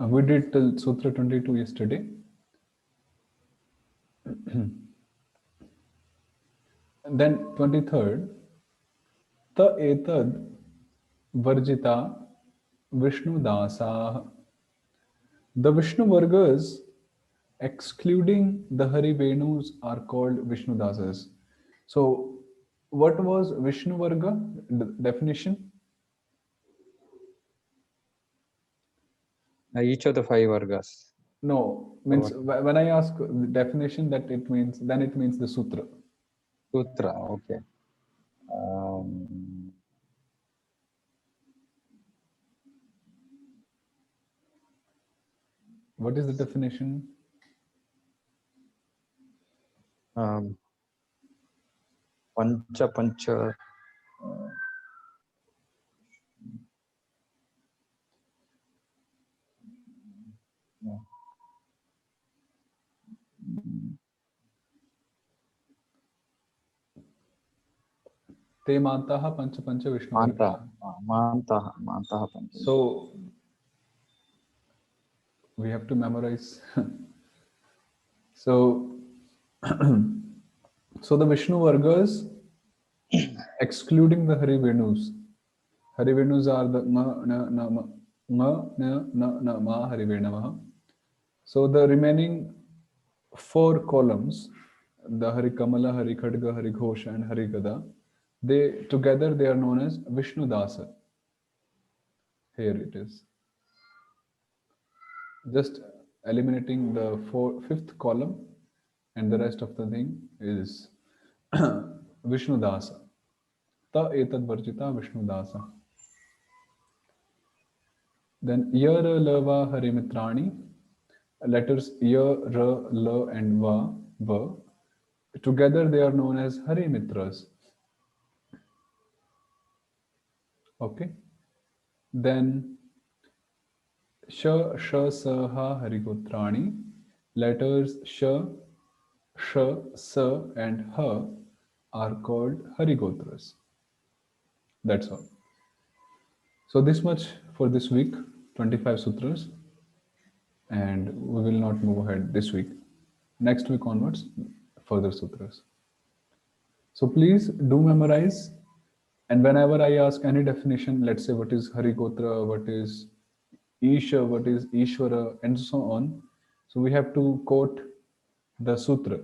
We did till Sutra 22 yesterday. And then 23rd, ta etad varjita Vishnu dasa. The Vishnu Vargas, excluding the Hari Venus, are called Vishnu dasas. So, what was Vishnu Varga definition? Each of the five vargas. No, Or means when I ask the definition, that it means, then it means the sutra. Sutra, okay. Um, What is the definition? um, Pancha Pancha. No. Te mantaha pancha pancha Vishnu Manta, Varga. Mantaha Pancha. So we have to memorize. So, so the Vishnu Vargas, excluding the Hari Venus. Hari Venus are the ma na na ma na ma Hari Venamaha. So the remaining four columns, the Hari Kamala, Hari Khadga, Hari Ghosha, and Hari Gada, they together they are known as Vishnu Dasa. Here it is. Just eliminating the fifth column, and the rest of the thing is Vishnu Dasa. Ta etad varjita Vishnu Dasa. Then Yara Lava Harimitrani, letters Ya, Ra, La, and Va, Va. Together they are known as Harimitras. Okay. Then Sha, Sha, Sa, Ha, Harigotrani, letters Sha, Sh, Sa, and Ha are called Harigotras. That's all. So this much for this week, 25 sutras, and we will not move ahead this week. Next week onwards, further sutras. So please do memorize. And whenever I ask any definition, let's say what is Harigotra, what is Isha, what is Ishvara, and so on. So we have to quote the sutra.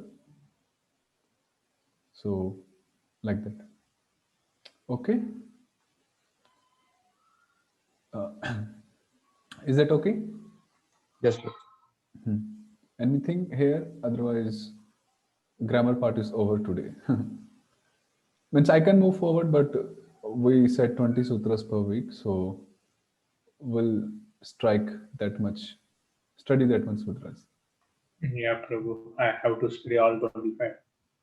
So, like that. Okay? Uh, is that okay? Yes, sir. Anything here? Otherwise, grammar part is over today. Means I can move forward, but we said 20 sutras per week, so we'll strike that much, study that much sutras. Yeah, Prabhu, I have to study all 25.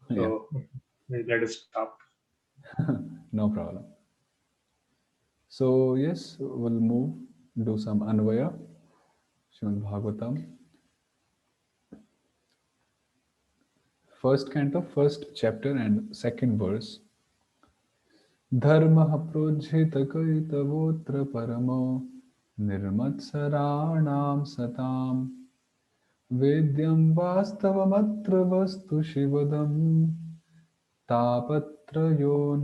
Yeah, So let us stop. no problem. So yes, we'll move, do some Anvaya, Srimad Bhagavatam. First canto, first chapter and second verse. Dharmah projhita kaitavotra paramo nirmatsaraणाम satam vedyam vastavamatra vastu shivadam tapatrayon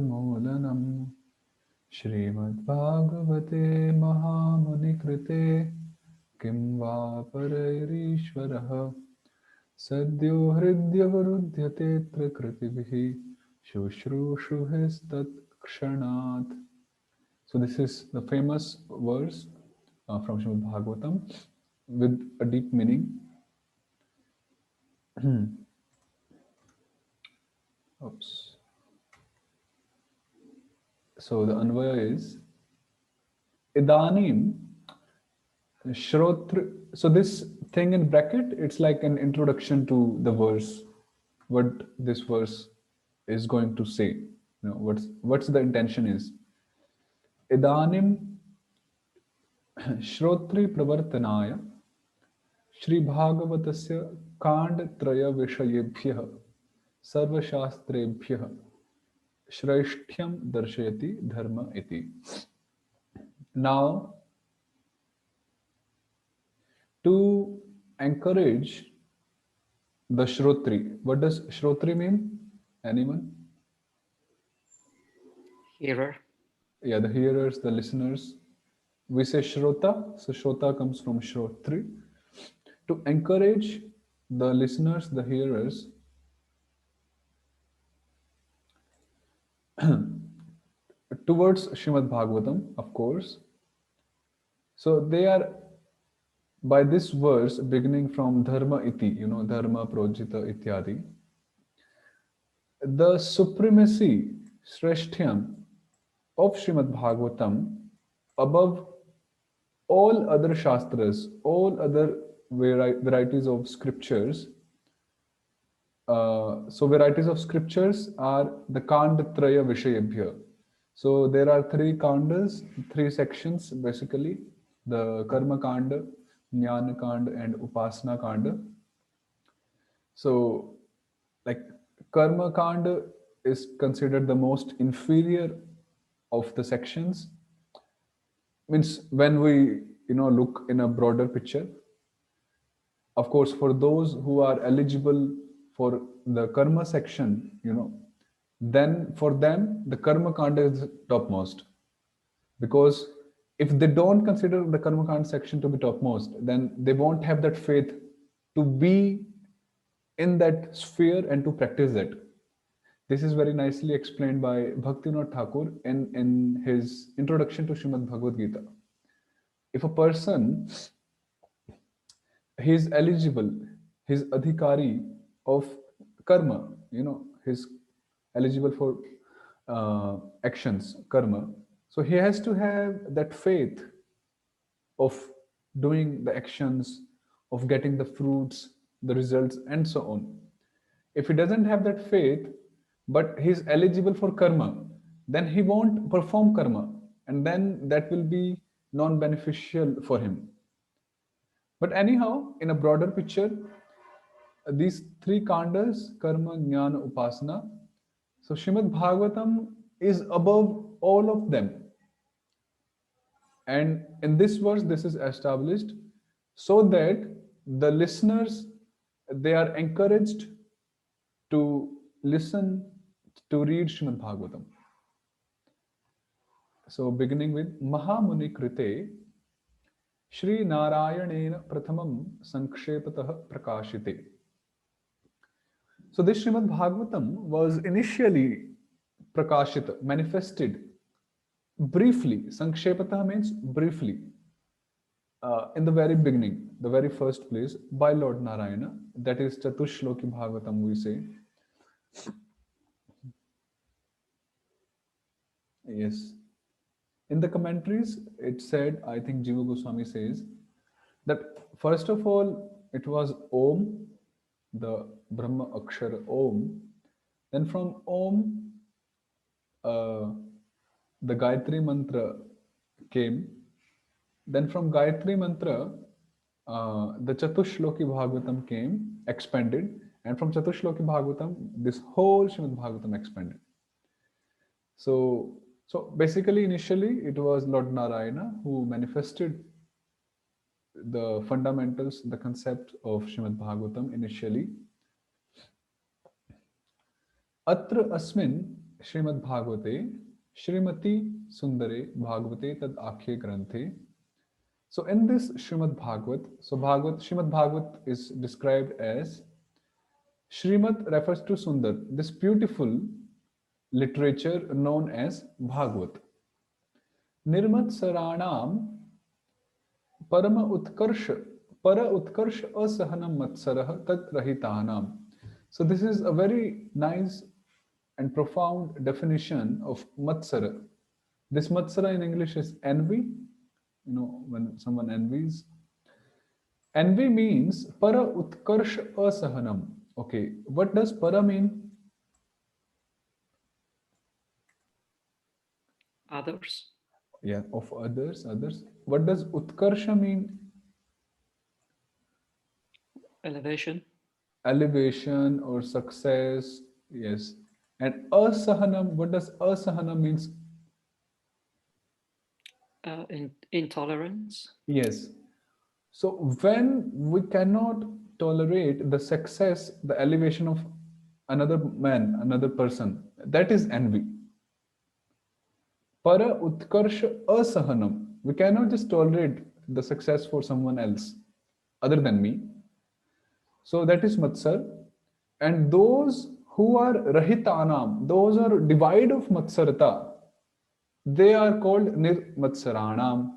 Shrimad Bhagavate Mahamuni Krite Kim Va Parairishvaraha Sadyo Hridya Varudhyate Prakritivihi Shushrushuhistat Kshanat. So this is the famous verse from Srimad Bhagavatam with a deep meaning. Oops. So the Anvaya is Idanim Shrotra. So this thing in bracket, it's like an introduction to the verse, what this verse is going to say. You know, what's the intention is. Idanim Shrotri Pravartanaya Shri Bhagavatasya Kand Traya Vishayebhyah Sarva Shastrebhyah Shraishtyam Darshayati Dharma Iti. Now, to encourage the Shrotri. What does Shrotri mean? Anyone? Hearer. Yeah, the hearers, the listeners. We say Shrota, so Shrota comes from Shrotri. To encourage the listeners, the hearers, towards Shrimad Bhagavatam, of course. So they are, by this verse beginning from Dharma iti, Dharma projita ityadi, the supremacy, Shreshtyam of Shrimad Bhagavatam above all other Shastras, all other varieties of scriptures. So varieties of scriptures are the Kandatraya Vishayabhya. So there are three kandas, three sections basically: the Karma Kanda, Jnana Kanda, and Upasana Kanda. So, like, Karma Kanda is considered the most inferior of the sections. Means when we look in a broader picture, of course, for those who are eligible for the karma section, then for them the karma kanda is topmost. Because if they don't consider the karma kanda section to be topmost, then they won't have that faith to be in that sphere and to practice it. This is very nicely explained by Bhaktivinoda Thakur in his introduction to Srimad Bhagavad Gita. If a person, he is eligible, he is adhikari of karma, he's eligible for actions, karma. So he has to have that faith of doing the actions, of getting the fruits, the results, and so on. If he doesn't have that faith, but he's eligible for karma, then he won't perform karma, and then that will be non-beneficial for him. But anyhow, in a broader picture, these three kandas, karma, jnana, upasana, so Shrimad Bhagavatam is above all of them. And in this verse, this is established so that the listeners, they are encouraged to listen, to read Shrimad Bhagavatam. So beginning with Mahamuni Krite, Shri Narayanena Prathamam Sankshepatah Prakashite. So this Srimad Bhagavatam was initially prakashita, manifested briefly. Sankshepatah means briefly. In the very beginning, the very first place, by Lord Narayana, that is Chatushloki Bhagavatam, we say. Yes. In the commentaries, it said, I think Jiva Goswami says, that first of all, it was Om, the Brahma Akshara Om. Then from Om, the Gayatri Mantra came. Then from Gayatri Mantra, the Chatushloki Bhagavatam came, expanded. And from Chatushloki Bhagavatam, this whole Srimad Bhagavatam expanded. So basically, initially, it was Lord Narayana who manifested the fundamentals, the concept of Srimad Bhagavatam initially. Atra asmin Srimad Bhagavate Srimati Sundare Bhagavate Tad Akhye Granthe. So in this Srimad Bhagavat, Srimad Bhagavat is described as, Srimad refers to Sundar, this beautiful literature known as Bhagavat. Nirmat Saranam Parama Utkarsha Asahanam Matsarah Tat Rahitanam. So this is a very nice and profound definition of Matsara. This Matsara in English is envy. When someone envies. Envy means Para Utkarsha Asahanam. Okay, what does Para mean? Others. Yeah, of others. What does Utkarsha mean? Elevation. Elevation or success. Yes. And Asahanam, what does Asahanam means? Intolerance. Yes. So when we cannot tolerate the success, the elevation of another man, another person, that is envy. Para utkarsha asahanam. We cannot just tolerate the success for someone else other than me. So that is matsar. And those who are rahitanam, those are devoid of matsarata, they are called nirmatsaranam.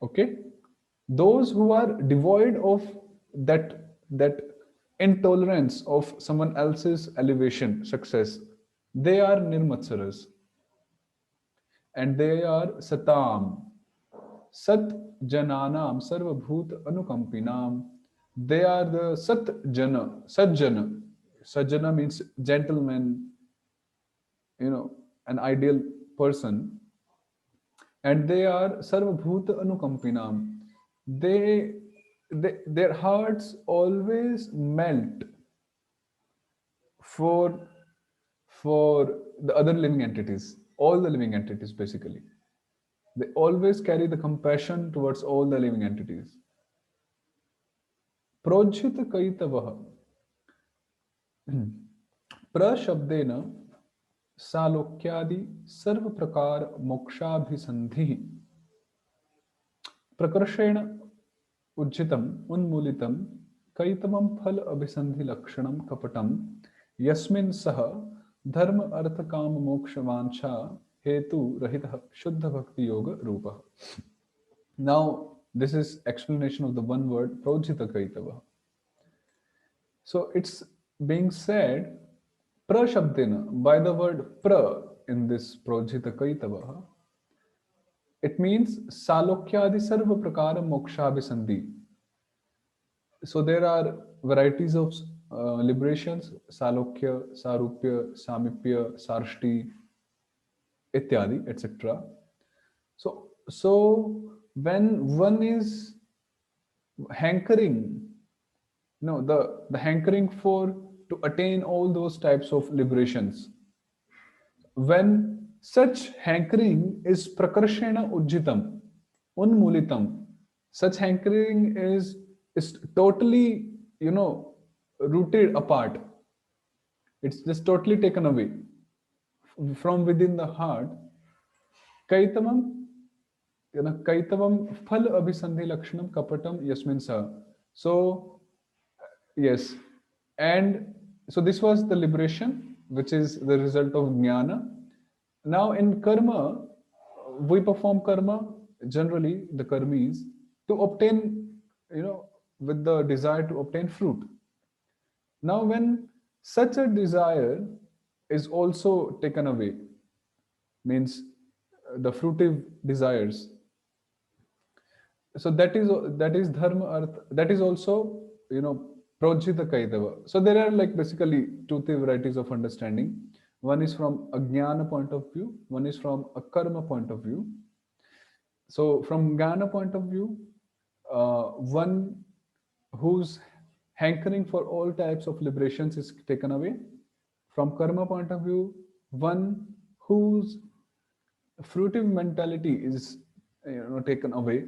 Okay? Those who are devoid of that intolerance of someone else's elevation, success, they are nirmatsaras. And they are satam. Sat jananam sarvabhut anukampinam. They are the sat jana, sajjana. Sajjana means gentleman, an ideal person. And they are sarvabhuta anukampinam. They, their hearts always melt for for the other living entities, all the living entities basically. They always carry the compassion towards all the living entities. Projhita kaitavah. प्रशब्देन सालोक्यादि सर्व प्रकार मोक्षाभिसंधि प्रकर्षेण उज्जितम उन्मूलितम कैतवम फल अभिसंधि लक्षणम कपटम यस्मिन् सह धर्म अर्थ काम मोक्ष वांछा हेतु रहित शुद्ध भक्ति योग रूपः. Now this is explanation of the one word projita kaitava. So it's being said prashabdena, by the word pra in this projita kaitava. It means salokyadi sarva prakara mokshabhisandhi. So there are varieties of liberations: salokya, sarupya, samipya, sarshti, ityadi, etc. So when one is hankering, the hankering for to attain all those types of liberations, when such hankering is prakarshena ujjitam unmulitam, such hankering is totally, rooted apart, it's just totally taken away from within the heart. Kaitavam, kaitavam phal abhisandhi lakshanam kapatam yasmin sa. So yes, and so this was the liberation, which is the result of jnana. Now in karma, we perform karma, generally the karmis, to obtain, with the desire to obtain fruit. Now when such a desire is also taken away, means the fruitive desires, so that is dharma artha, that is also, projita kaitava. So there are like basically two, three varieties of understanding. One is from a jnana point of view, one is from a karma point of view. So from jnana point of view, one whose hankering for all types of liberations is taken away. From karma point of view, one whose fruitive mentality is, taken away.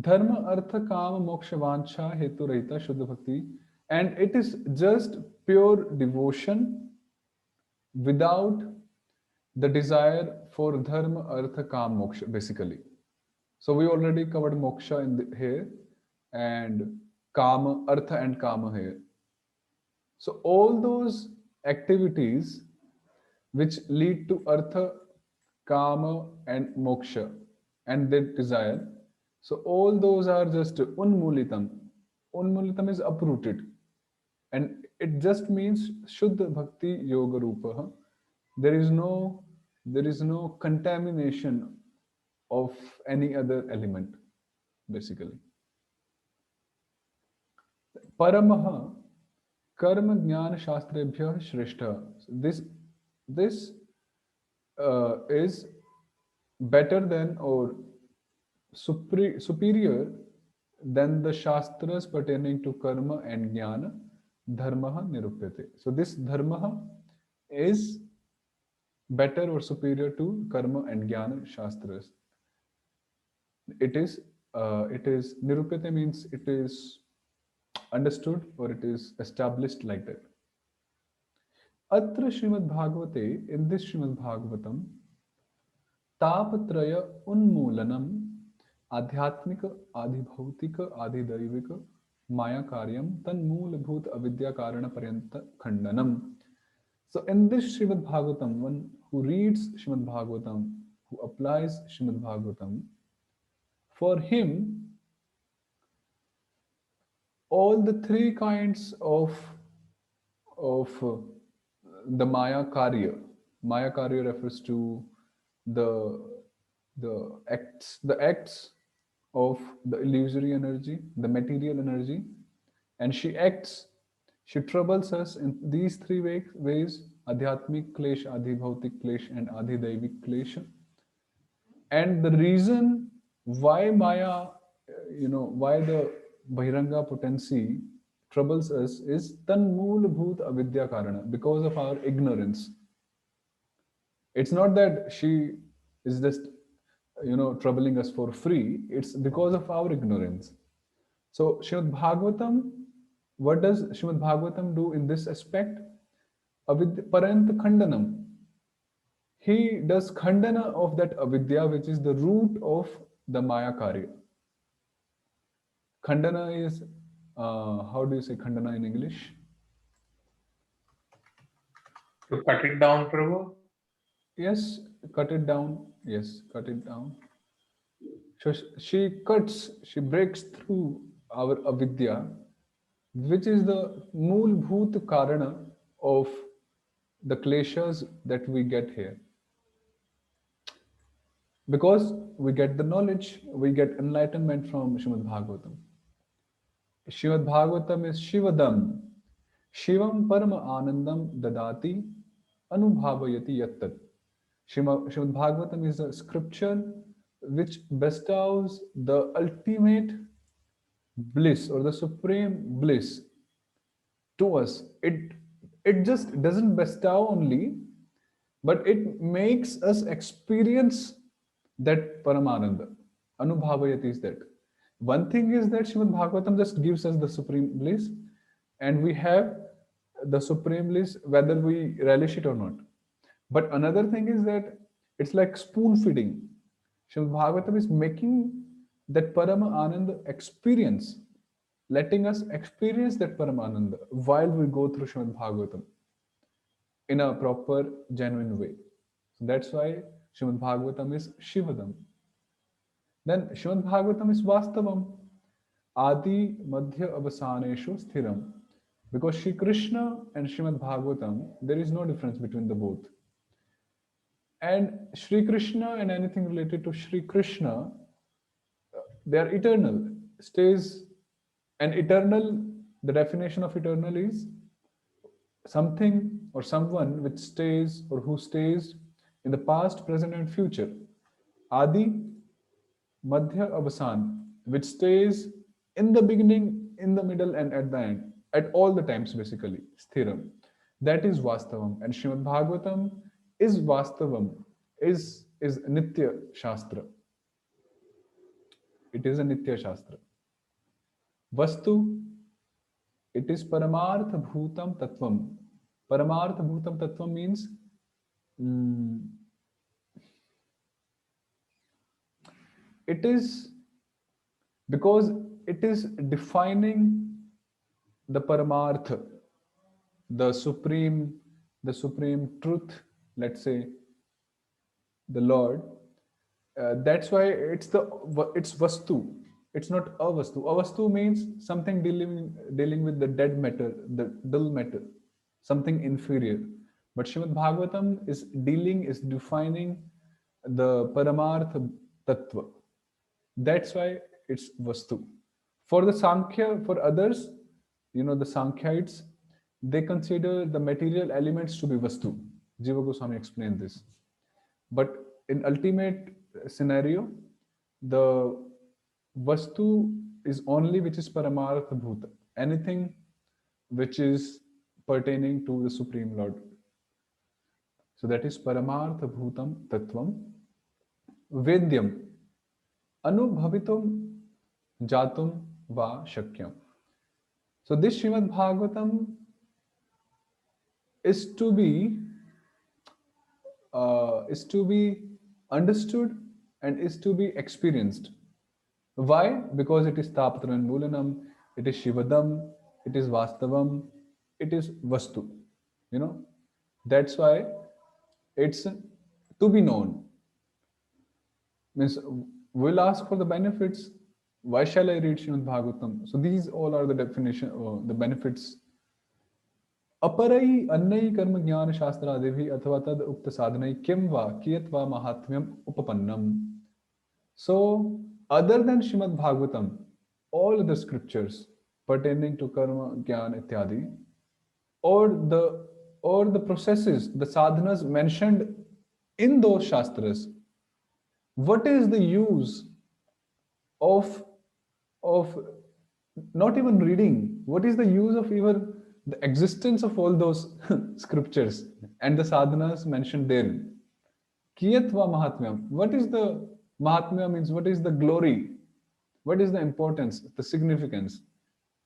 Dharma artha kama moksha vancha hetu rahita shuddha bhakti, and it is just pure devotion without the desire for dharma artha kama moksha basically. So we already covered moksha here, and kama, artha and kama here. So all those activities which lead to artha, kama and moksha and their desire, so all those are just unmulitam. Unmulitam is uprooted, and it just means shuddha bhakti yoga rupaha. There is no contamination of any other element basically. Paramaha karma jnana shastrebhyah shrestha. This is better than or superior than the shastras pertaining to karma and jnana. Dharmaha nirupyate. So this dharmaha is better or superior to karma and jnana shastras. It is nirupyate means it is understood or it is established like that. Atra Srimad Bhagavate, in this Srimad Bhagavatam, तापत्रय उन्मूलनम आध्यात्मिक आधिभौतिक आधिदैविक माया कार्यम तन्मूलभूत अविद्या कारण पर्यंत खंडनम. So in this Srimad Bhagavatam, one who reads Srimad Bhagavatam, who applies Srimad Bhagavatam, for him all the three kinds of the Maya karya refers to the acts of the illusory energy, the material energy, and she troubles us in these three ways: adhyatmik klesh, adhibhautik klesh, and adhidaivik klesh. And the reason why Maya, why the Bahiranga potency troubles us is tanmool bhoot avidya karana, because of our ignorance. It's not that she is just, troubling us for free. It's because of our ignorance. So Srimad Bhagavatam, what does Srimad Bhagavatam do in this aspect? Parant khandanam. He does khandana of that avidya, which is the root of the Maya karya. Khandana is, how do you say khandana in English? To cut it down, Prabhu? Yes, cut it down. Yes, cut it down. So she breaks through our avidya, which is the mool bhoot karana of the kleshas that we get here. Because we get the knowledge, we get enlightenment from Srimad Bhagavatam. Srimad Bhagavatam is Shivadam. Shivam Parama Anandam Dadati Anubhavayati Yattat. Srimad Bhagavatam is a scripture which bestows the ultimate bliss or the supreme bliss to us. It just doesn't bestow only, but it makes us experience that Paramananda. Anubhavayati is that. One thing is that Srimad Bhagavatam just gives us the supreme bliss, and we have the supreme bliss whether we relish it or not. But another thing is that it's like spoon feeding. Srimad Bhagavatam is making that Parama Ananda experience, letting us experience that Paramananda while we go through Srimad Bhagavatam in a proper, genuine way. So that's why Srimad Bhagavatam is Shivadam. Then Srimad Bhagavatam is Vastavam, Adi Madhya Avasaneshu Sthiram. Because Shri Krishna and Srimad Bhagavatam, there is no difference between the both. And Shri Krishna and anything related to Shri Krishna, they are eternal, stays, and eternal, the definition of eternal is something or someone which stays or who stays in the past, present, and future. Adi, Madhya, Avasan, which stays in the beginning, in the middle, and at the end, at all the times basically, Sthiram. That is Vastavam. And Srimad Bhagavatam is Vastavam, is Nitya Shastra. It is a Nitya Shastra. Vastu, it is Paramartha Bhutam Tattvam. Paramartha Bhutam Tattvam means it is because it is defining the Paramartha, the supreme truth, let's say, the Lord. That's why it's Vastu. It's not Avastu. Avastu means something dealing with the dead matter, the dull matter, something inferior. But Srimad Bhagavatam is defining the Paramartha Tattva. That's why it's Vastu. For the Sankhya, for others, the Sankhyites, they consider the material elements to be Vastu. Jiva Goswami explained this. But in ultimate scenario, the Vastu is only which is Paramartha Bhuta, anything which is pertaining to the Supreme Lord. So that is Paramartha Bhutam Tattvam. Vedyam. anubhavitum jatum va shakyam. So this Srimad Bhagavatam is to be understood and is to be experienced. Why? Because it is Tapatran Mulanam, it is Shivadam, it is Vastavam, it is Vastu. You know, that's why it's to be known. Means we'll ask for the benefits. Why shall I read Srimad Bhagavatam? So these all are the definition, the benefits. अपरै अन्नै कर्म ज्ञान शास्त्रादिभिः अथवा तद उक्त साधनै किं वा कियत् वा mahatmyam उपपन्नम. So other than Srimad Bhagavatam, all the scriptures pertaining to karma, jnana, ityadi, or the processes, the sadhanas mentioned in those shastras, what is the use of not even reading? What is the use of even the existence of all those scriptures and the sadhanas mentioned therein? Kiyatva Mahatmyam. What is the Mahatmya means? What is the glory? What is the importance, the significance?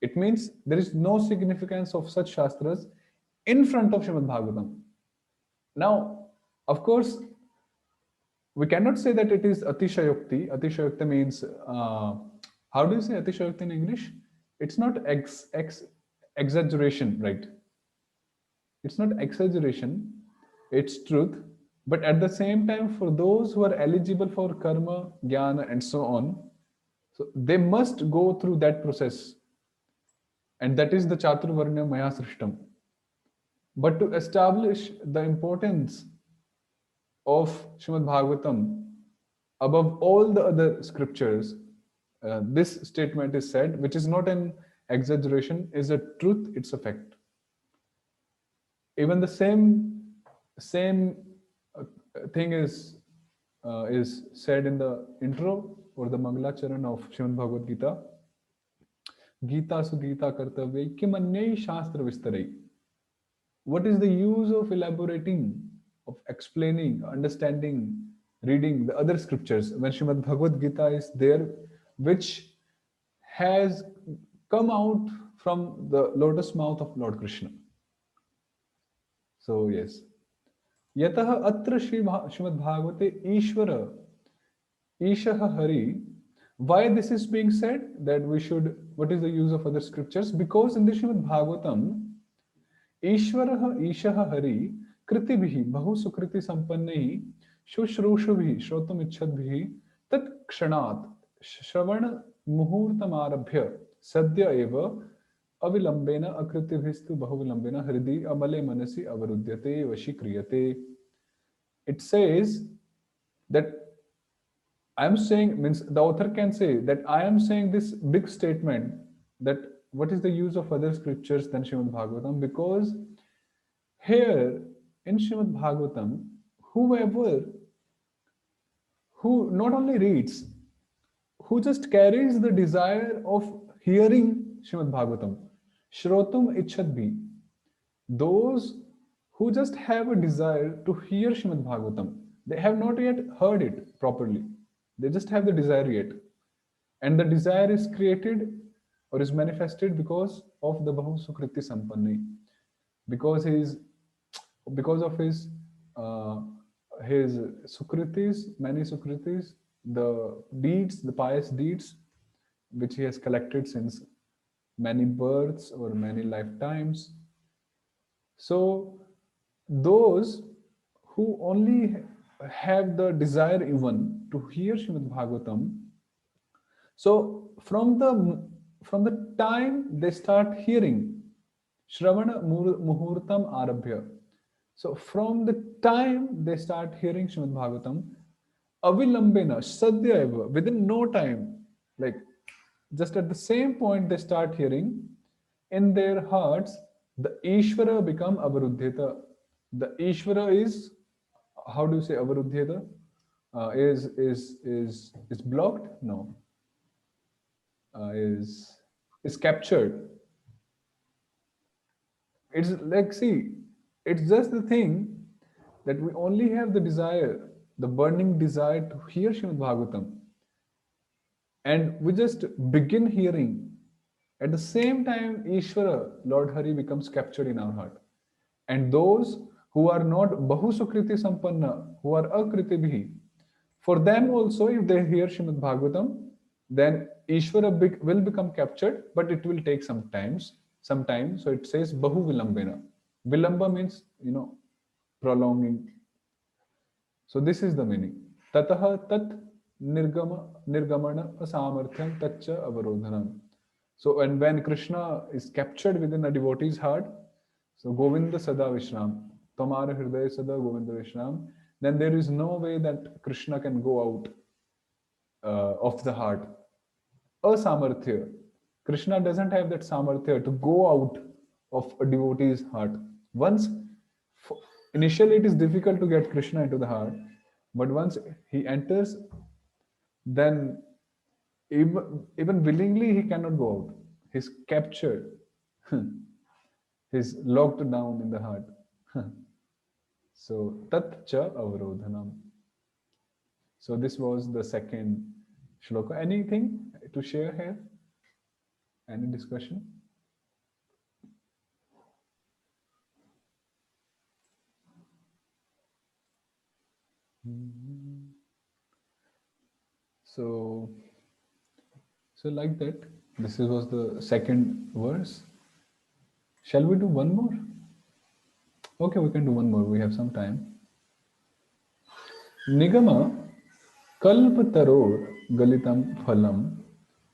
It means there is no significance of such shastras in front of Srimad Bhagavatam. Now, of course, we cannot say that it is Atishayukti. Atishayukti means, how do you say Atishayukti in English? It's not exaggeration, right? It's not exaggeration, it's truth. But at the same time, for those who are eligible for karma, jnana, and so on, so they must go through that process. And that is the Chaturvarnya Maya Srishtam. But to establish the importance of Srimad Bhagavatam above all the other scriptures, this statement is said, which is not an exaggeration, is a truth, it's a fact. Even the same thing is said in the intro or the Mangalacharan of Srimad Bhagavad Gita. Gita Sugita Kartavya Kimanyai Shastra Vistarai. What is the use of elaborating, of explaining, understanding, reading the other scriptures when Srimad Bhagavad Gita is there, which has come out from the lotus mouth of Lord Krishna? So yes. Yatah atra Srimad Bhagavate Ishvara Ishaha Hari. Why this is being said that we should, what is the use of other scriptures? Because in the Srimad Bhagavatam, Ishvaraha Ishaha Hari Kritibhihi Bahu Sukriti Sampannaihi Shushrushubihi Shrotum Ichchadbihi Tat Kshanat Shravana Muhurtam Arabhya Sadhya Eva Avilambena Akritibhistu Bahuvilambena Hridi Amale Manasi Avarudyate Vashikriyate. It says that I am saying, means the author can say that I am saying this big statement that what is the use of other scriptures than Srimad Bhagavatam? Because here in Srimad Bhagavatam, whoever who not only reads, who just carries the desire of hearing Srimad Bhagavatam, Shrotum Ichchadbi, those who just have a desire to hear Srimad Bhagavatam, they have not yet heard it properly. They just have the desire yet. And the desire is created or is manifested because of the Bahu Sukriti Sampanni. Because of his Sukritis, many Sukritis, the deeds, the pious deeds, which he has collected since many births or many lifetimes. So those who only have the desire even to hear Srimad Bhagavatam, so from the time they start hearing, Shravana Muhurtam Arabhya. So from the time they start hearing Srimad Bhagavatam, Avilambena Sadhya Eva, within no time, like just at the same point they start hearing, in their hearts, the Ishvara become Avarudhyata. The Ishvara is, how do you say Avarudhyata? Is blocked? No. Is captured. It's like, see, it's just the thing that we only have the desire, the burning desire to hear Srimad Bhagavatam. and we just begin hearing. At the same time, Ishvara, Lord Hari, becomes captured in our heart. And those who are not Bahusukriti Sampanna, who are Akriti Bhi, for them also, if they hear Shrimad Bhagavatam, then Ishvara will become captured, but it will take some time. So it says Bahu Vilambena. Vilamba means, prolonging. So this is the meaning. Tataha tat nirgamana asamarthyam tacha avarodhanam. So and when Krishna is captured within a devotee's heart, so Govinda Sada Vishram, Tamara Hridaya Sada Govinda Vishram, then there is no way that Krishna can go out of the heart. Asamarthya. Krishna doesn't have that samarthya to go out of a devotee's heart. Once, initially it is difficult to get Krishna into the heart, but once he enters, then even willingly he cannot go out. He's captured. He's locked down in the heart. So tat cha avarodhanam. So this was the second shloka. Anything to share here? Any discussion? So like that, this was the second verse. Shall we do one more? Okay, we can do one more. We have some time. Nigama kalpataror galitam phalam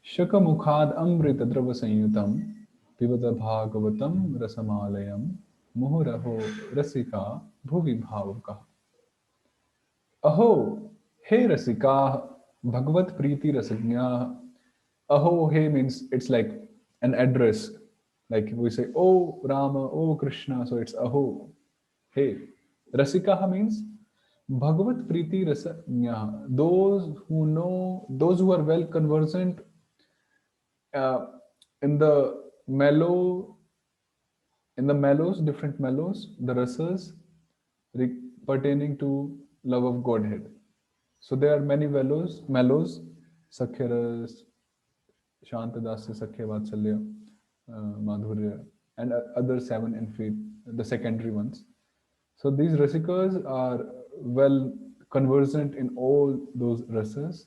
shakamukhad amrita drava sanyutam pivata bhagavatam rasamalayam muhuraho rasika bhuvi bhavaka. Aho, he rasika bhagavat priti rasagnya. Aho, he means it's like an address. Like we say, oh Rama, oh Krishna. So it's aho, hey. Rasika means Bhagavat Priti Rasanya. Those who know, those who are well conversant in the mellows, different mellows, the rasas pertaining to love of Godhead. So there are many mellows, Sakhya Ras, Shantadasya, Sakhya Vatsalya, Madhurya, and other 7 in feet, the secondary ones. So these rasikas are well conversant in all those rasas.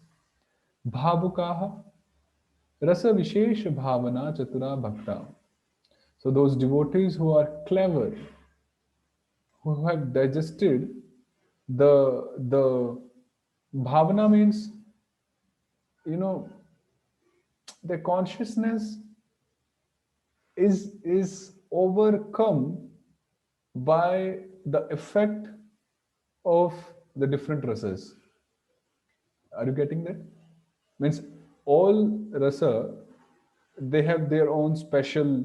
Bhavukaha, rasa vishesha bhavana chatura bhakta. So those devotees who are clever, who have digested the bhavana means, their consciousness is overcome by the effect of the different rasas. Are you getting that? Means all rasa, they have their own special,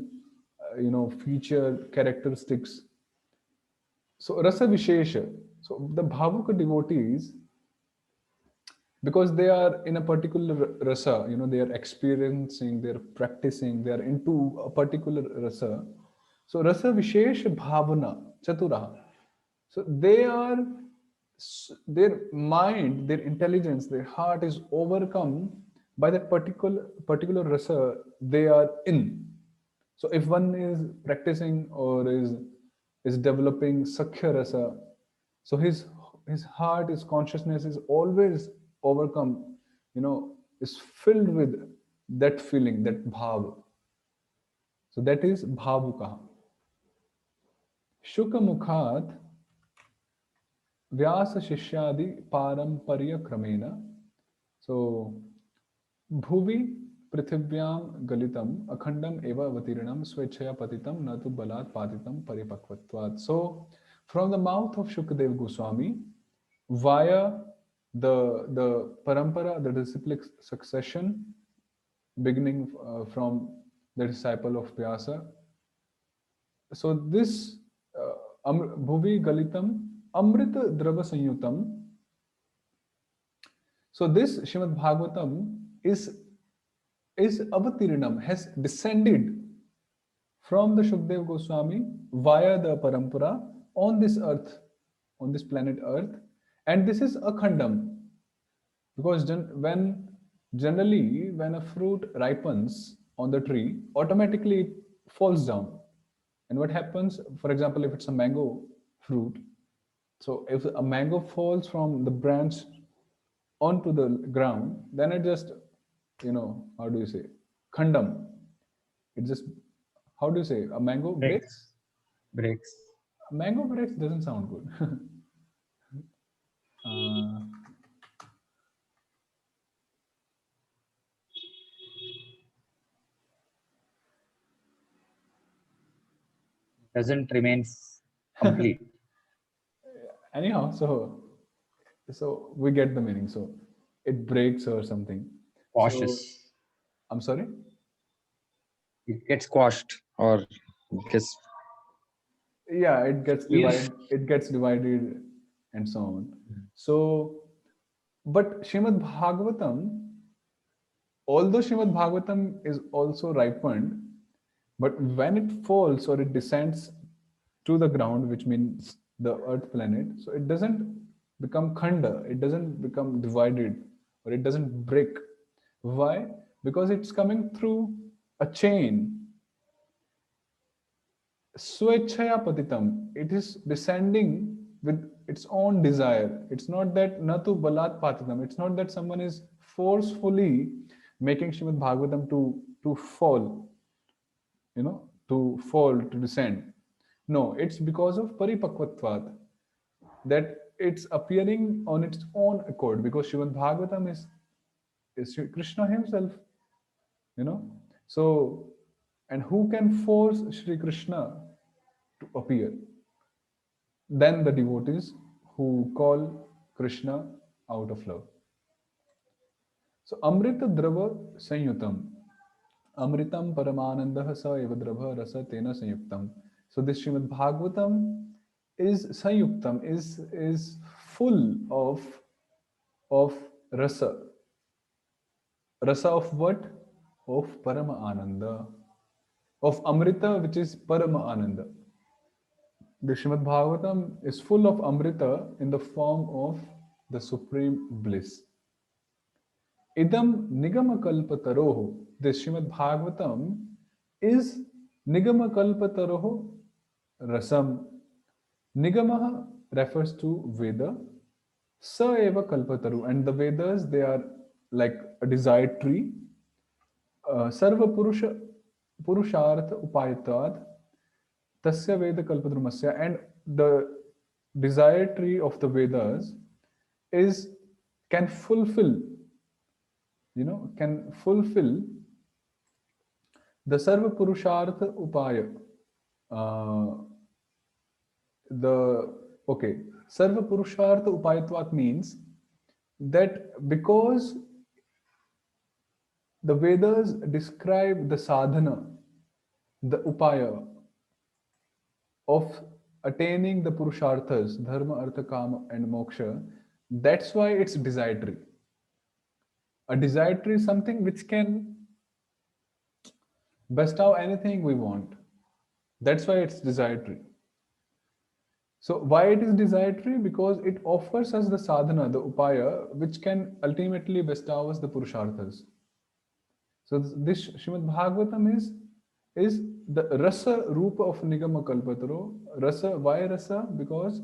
feature characteristics. So rasa vishesha. So the bhavuka devotees, because they are in a particular rasa, they are experiencing, they are practicing, they are into a particular rasa. So rasa vishesha bhavana chaturaha. So their mind, their intelligence, their heart is overcome by that particular rasa they are in. So if one is practicing or is developing sakhya rasa, so his heart, his consciousness is always overcome, is filled with that feeling, that bhav. So that is bhavuka. Shuka mukhat Vyasa Shishyadi Paramparya Kramena. So Bhuvi Prithivyam Galitam Akhandam Eva Avatiranam Swechaya Patitam Natu Balat Patitam Paripakvatvat. So from the mouth of Shukadev Goswami, via the parampara, the disciplic succession, beginning from the disciple of Vyasa. So this Bhuvi Galitam Amrita Drava Sanyutam. So this Srimad Bhagavatam is Avatirinam, has descended from the Shukdev Goswami via the parampara on this earth, on this planet earth. And this is Akhandam. Because when Generally, when a fruit ripens on the tree, automatically it falls down. And what happens, for example, if it's a mango fruit, so if a mango falls from the branch onto the ground, then it just, how do you say, khandam. It just, how do you say, a mango breaks? Breaks. A mango breaks doesn't sound good. uh, Doesn't remains complete. anyhow, so we get the meaning. So it breaks or something. So Washes. I'm sorry. It gets squashed or gets Yeah, it gets Yes. divided. It gets divided, and so on. So, but Shrimad Bhagavatam, although Shrimad Bhagavatam is also ripened, but when it falls or it descends to the ground, which means the earth planet, so it doesn't become khanda, it doesn't become divided, or it doesn't break. Why? Because it's coming through a chain. Swechaya patitam. It is descending with its own desire. It's not that natu balat patitam. It's not that someone is forcefully making Srimad Bhagavatam to fall, to fall, to descend. No, it's because of paripakvatvat that it's appearing on its own accord, because Srimad Bhagavatam is Shri Krishna himself, you know. So, and who can force Shri Krishna to appear? Then the devotees who call Krishna out of love. So, Amrita Drava Sanyutam. Amritam Paramanandah Sa Eva Drava Rasa Tena Sanyuktam. So, this Srimad Bhagavatam is Sanyuktam, is full of rasa. Rasa of what? Of Parama Ananda. Of Amrita, which is Parama Ananda. The Srimad Bhagavatam is full of Amrita in the form of the supreme bliss. Idam Nigama Kalpataroho. This Srimad Bhagavatam is Nigama Kalpataroho Rasam. Nigamaha refers to Veda. Sa eva Kalpataru. And the Vedas, they are like a desired tree. Sarva Purushartha Upayatvad. Tasya Veda Kalpadrumasya. And the desired tree of the Vedas is can fulfill, can fulfill the Sarva Purushartha Upaya. The okay, Sarva Purushartha Upayatvat means that because the Vedas describe the sadhana, the upaya of attaining the Purusharthas, Dharma, Artha, Kama, and Moksha, that's why it's desiratory. A desiratory is something which can bestow anything we want. That's why it's desiratory. So why it is desiratory? Because it offers us the sadhana, the upaya, which can ultimately bestow us the purusharthas. So this Srimad Bhagavatam is the rasa rupa of Nigama Kalpataro. Rasa, why rasa? Because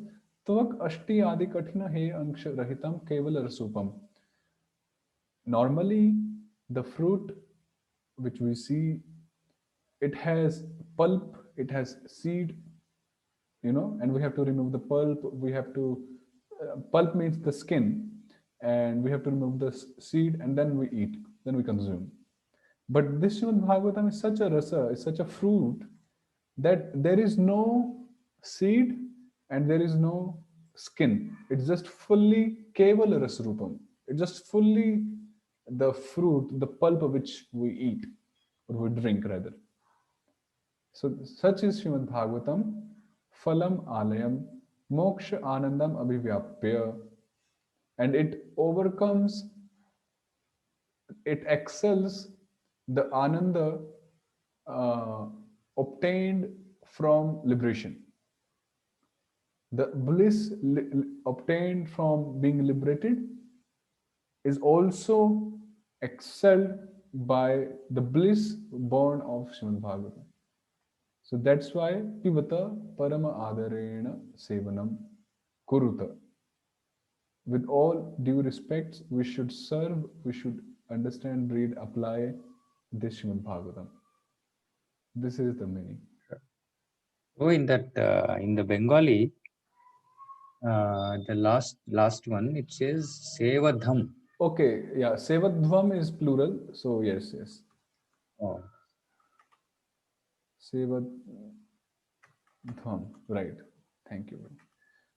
tvak ashti adi kathina he anksha rahitam kevala rasupam. Normally, the fruit which we see, it has pulp, it has seed, and we have to remove the pulp. We have to, pulp means the skin, and we have to remove the seed, and then we eat, then we consume. But this Srimad Bhagavatam is such a rasa, is such a fruit that there is no seed and there is no skin. It's just fully kevala rasrupam. It's just fully the fruit, the pulp which we eat or we drink rather. So such is Srimad Bhagavatam, phalam alayam, moksha anandam abhivyapya, and it overcomes, it excels the ananda obtained from liberation. The bliss obtained from being liberated is also excelled by the bliss born of Srimad Bhagavatam. So that's why Pivata Parama Adarena Sevanam Kuruta. With all due respects, we should serve, we should understand, read, apply this Srimad Bhagavatam. This is the meaning. Oh, in that in the Bengali, the last one, it says Sevadham. Okay, yeah, Sevadhvam is plural, so yes. Oh, Sevadhvam, right. Thank you.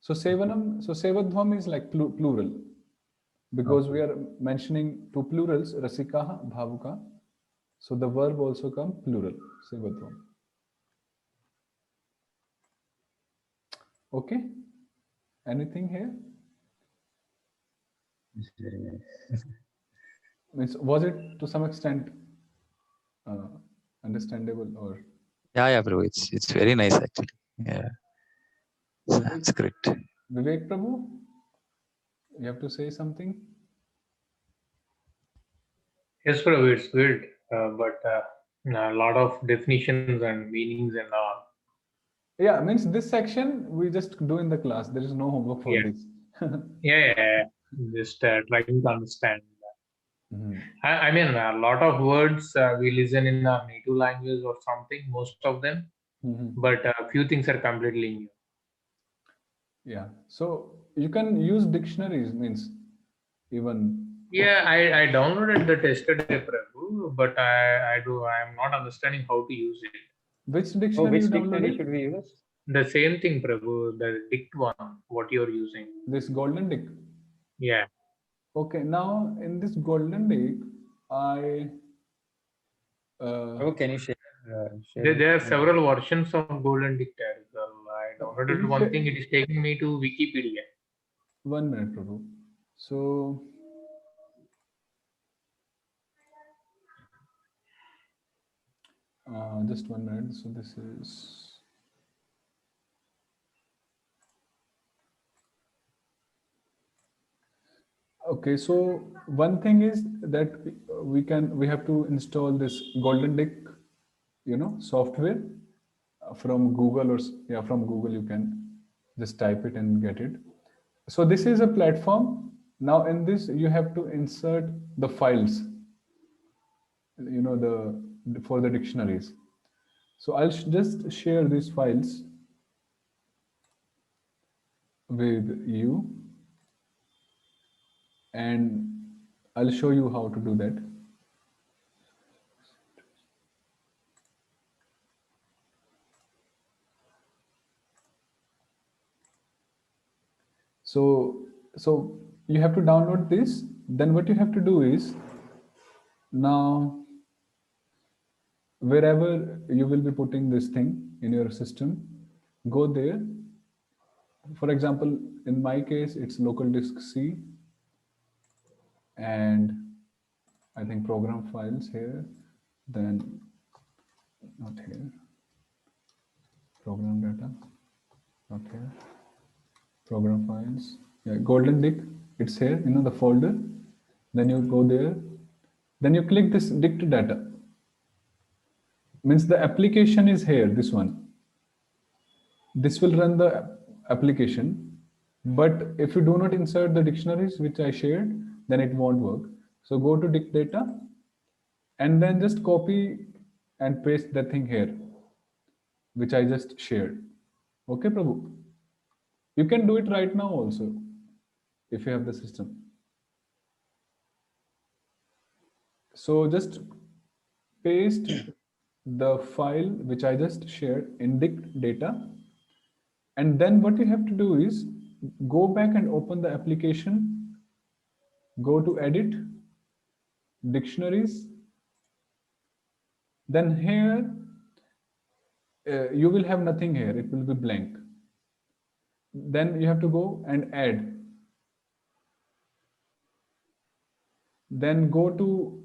So Sevadhvam is like plural, because we are mentioning two plurals, Rasikaha, Bhavuka. So the verb also come plural, Sevadhvam. Okay, anything here? it's very nice. Was it to some extent understandable or? Yeah, bro. It's very nice actually. Yeah, Sanskrit. Vivek Prabhu, you have to say something? Yes, Prabhu, it's good, but a lot of definitions and meanings and all. Yeah, means this section we just do in the class. There is no homework for Yeah. this. Yeah. Just trying to understand. Mhm. I mean, a lot of words we listen in our native language or something, most of them, Mhm. but a few things are completely new. Yeah, so you can use dictionaries, means even. Yeah, I downloaded the yesterday, Prabhu, but I'm not understanding how to use it. Which Oh, dictionary which you dictionary downloaded? should we use? The same thing, Prabhu, the dict one, what you're using. This Golden Dick. Yeah. Okay, now in this Golden Dick, I. Oh, can you share? There are several versions of Golden Dict as well. I downloaded Can you one share- thing, it is taking me to Wikipedia. 1 minute, Prabhu. So. Just 1 minute. So this is. Okay, so one thing is that we have to install this Golden Dick, software from Google from Google you can just type it and get it. So this is a platform. Now in this you have to insert the files, for the dictionaries. So I'll just share these files with you, and I'll show you how to do that. So you have to download this. Then what you have to do is, now wherever you will be putting this thing in your system, go there. For example, in my case, it's local disk C, and I think program files here, then not here, program data, not here, program files, yeah, Golden Dick, it's here, the folder. Then you go there, then you click this dict data, means the application is here, this one. This will run the application, but if you do not insert the dictionaries which I shared, then it won't work. So go to dict data and then just copy and paste that thing here, which I just shared. Okay, Prabhu? You can do it right now also, if you have the system. So just paste the file which I just shared in dict data. And then what you have to do is go back and open the application, go to edit, dictionaries. Then here, you will have nothing here, it will be blank. Then you have to go and add. Then go to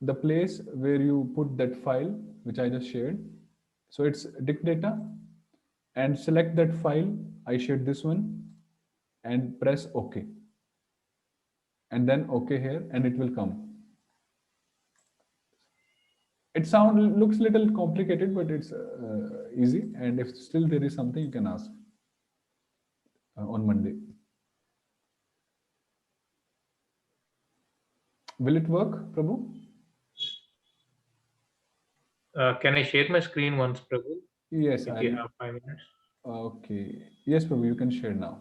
the place where you put that file, which I just shared. So it's dict data, and select that file. I shared this one and press OK. And then OK here, and it will come. it looks little complicated, but it's easy. And if still there is something, you can ask on Monday. Will it work, Prabhu? Can I share my screen once, Prabhu? Yes, If you have 5 minutes. Okay. Yes, Prabhu, you can share now.